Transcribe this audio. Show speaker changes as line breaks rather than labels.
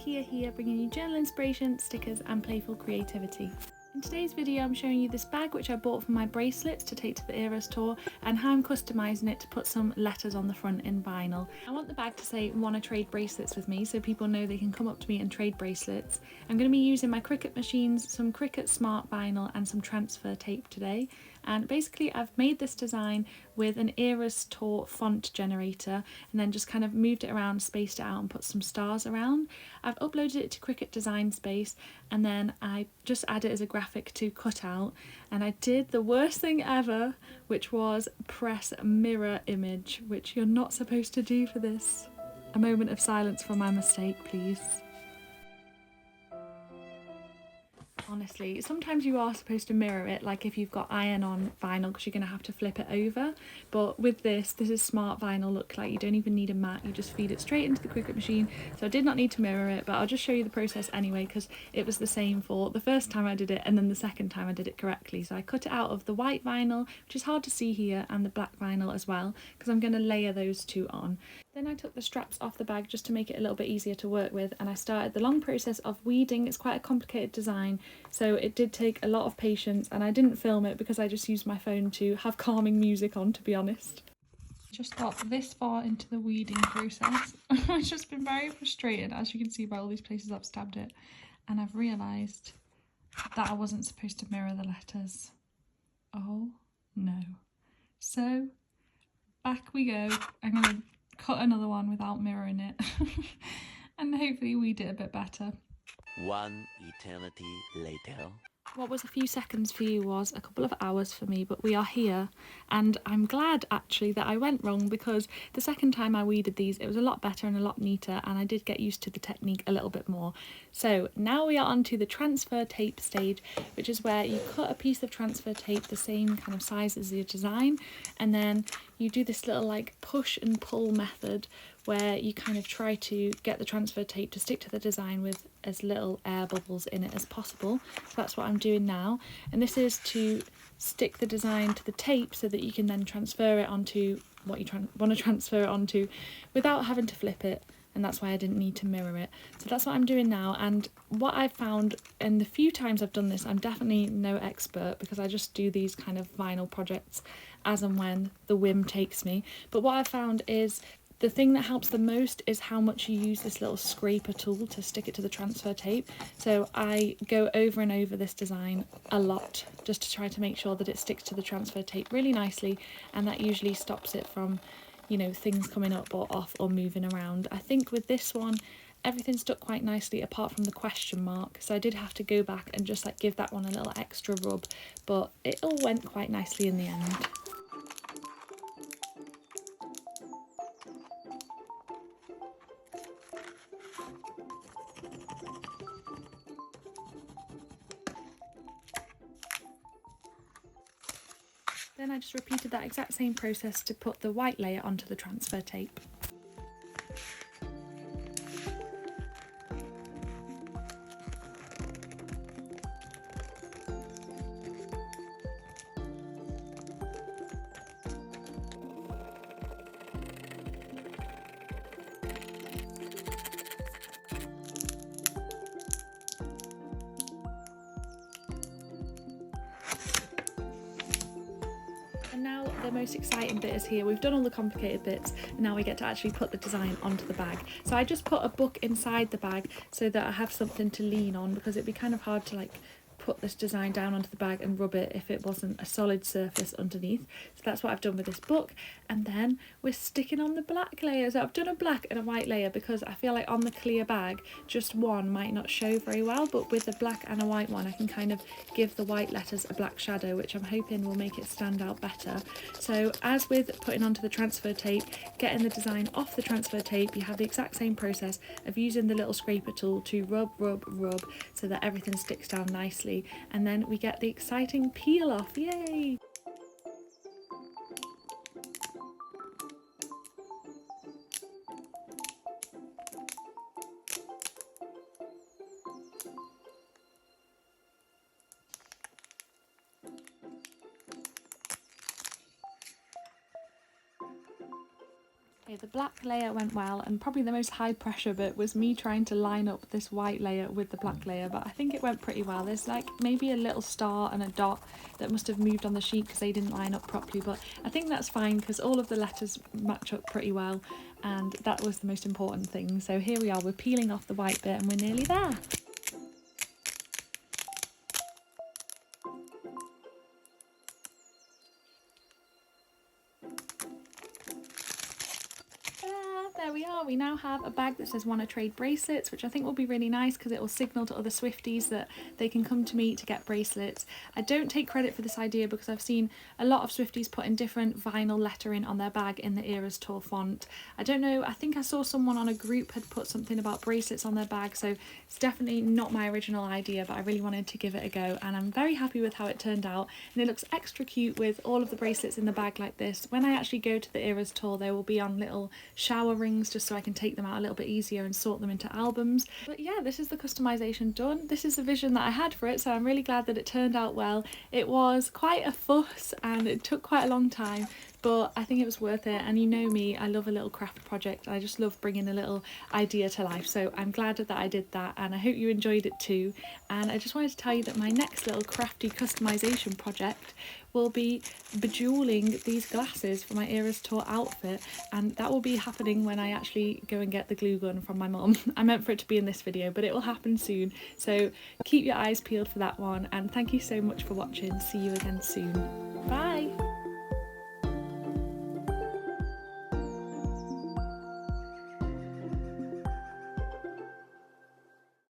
Kia here, bringing you journal inspiration, stickers and playful creativity. In today's video I'm showing you this bag which I bought for my bracelets to take to the Eras tour and how I'm customising it to put some letters on the front in vinyl. I want the bag to say "wanna trade bracelets with me" so people know they can come up to me and trade bracelets. I'm going to be using my Cricut machines, some Cricut Smart vinyl and some transfer tape today. And basically I've made this design with an Eras tour font generator and then just kind of moved it around, spaced it out and put some stars around. I've uploaded it to Cricut Design Space and then I just add it as a graphic to cut out, and I did the worst thing ever, which was press mirror image, which you're not supposed to do for this. A moment of silence for my mistake, please. Honestly, sometimes you are supposed to mirror it, like if you've got iron-on vinyl, because you're going to have to flip it over. But with this is smart vinyl, look, like you don't even need a mat, you just feed it straight into the Cricut machine. So I did not need to mirror it, but I'll just show you the process anyway, because it was the same for the first time I did it and then the second time I did it correctly. So I cut it out of the white vinyl, which is hard to see here, and the black vinyl as well, because I'm going to layer those two on. Then I took the straps off the bag just to make it a little bit easier to work with, and I started the long process of weeding. It's quite a complicated design, so it did take a lot of patience, and I didn't film it because I just used my phone to have calming music on, to be honest. Just got this far into the weeding process. I've just been very frustrated, as you can see by all these places I've stabbed it, and I've realised that I wasn't supposed to mirror the letters. Oh no. So back we go. I'm going to cut another one without mirroring it and hopefully weed it a bit better.
One eternity later.
What was a few seconds for you was a couple of hours for me, but we are here, and I'm glad actually that I went wrong, because the second time I weeded these it was a lot better and a lot neater, and I did get used to the technique a little bit more. So now we are on to the transfer tape stage, which is where you cut a piece of transfer tape the same kind of size as your design, and then you do this little like push and pull method where you kind of try to get the transfer tape to stick to the design with as little air bubbles in it as possible. So that's what I'm doing now, and this is to stick the design to the tape so that you can then transfer it onto what you want to transfer it onto without having to flip it, and that's why I didn't need to mirror it. So that's what I'm doing now, and what I've found in the few times I've done this, I'm definitely no expert because I just do these kind of vinyl projects as and when the whim takes me, but what I've found is the thing that helps the most is how much you use this little scraper tool to stick it to the transfer tape. So I go over and over this design a lot just to try to make sure that it sticks to the transfer tape really nicely, and that usually stops it from, you know, things coming up or off or moving around. I think with this one everything stuck quite nicely apart from the question mark, so I did have to go back and just like give that one a little extra rub, but it all went quite nicely in the end. Then I just repeated that exact same process to put the white layer onto the transfer tape. And now the most exciting bit is here. We've done all the complicated bits and now we get to actually put the design onto the bag. So I just put a book inside the bag so that I have something to lean on, because it'd be kind of hard to like put this design down onto the bag and rub it if it wasn't a solid surface underneath. So that's what I've done with this book, and then we're sticking on the black layer. So I've done a black and a white layer because I feel like on the clear bag just one might not show very well, but with the black and a white one I can kind of give the white letters a black shadow, which I'm hoping will make it stand out better. So as with putting onto the transfer tape, getting the design off the transfer tape, you have the exact same process of using the little scraper tool to rub so that everything sticks down nicely, and then we get the exciting peel off. Yay! Okay, the black layer went well, and probably the most high pressure bit was me trying to line up this white layer with the black layer, but I think it went pretty well. There's like maybe a little star and a dot that must have moved on the sheet because they didn't line up properly, but I think that's fine because all of the letters match up pretty well, and that was the most important thing. So here we are, we're peeling off the white bit and we're nearly there. There we are, we now have a bag that says "Wanna trade bracelets," which I think will be really nice because it will signal to other Swifties that they can come to me to get bracelets. I don't take credit for this idea because I've seen a lot of Swifties putting different vinyl lettering on their bag in the Eras Tour font. I don't know, I think I saw someone on a group had put something about bracelets on their bag, so it's definitely not my original idea, but I really wanted to give it a go, and I'm very happy with how it turned out, and it looks extra cute with all of the bracelets in the bag like this. When I actually go to the Eras Tour, they will be on little shower rings just so I can take them out a little bit easier and sort them into albums. But yeah, this is the customization done. This is the vision that I had for it, so I'm really glad that it turned out well. It was quite a fuss and it took quite a long time, but I think it was worth it. And you know me, I love a little craft project. I just love bringing a little idea to life, so I'm glad that I did that, and I hope you enjoyed it too. And I just wanted to tell you that my next little crafty customization project will be bejeweling these glasses for my Eras Tour outfit, and that will be happening when I actually go and get the glue gun from my mum. I meant for it to be in this video, but it will happen soon, so keep your eyes peeled for that one, and thank you so much for watching. See you again soon. Bye!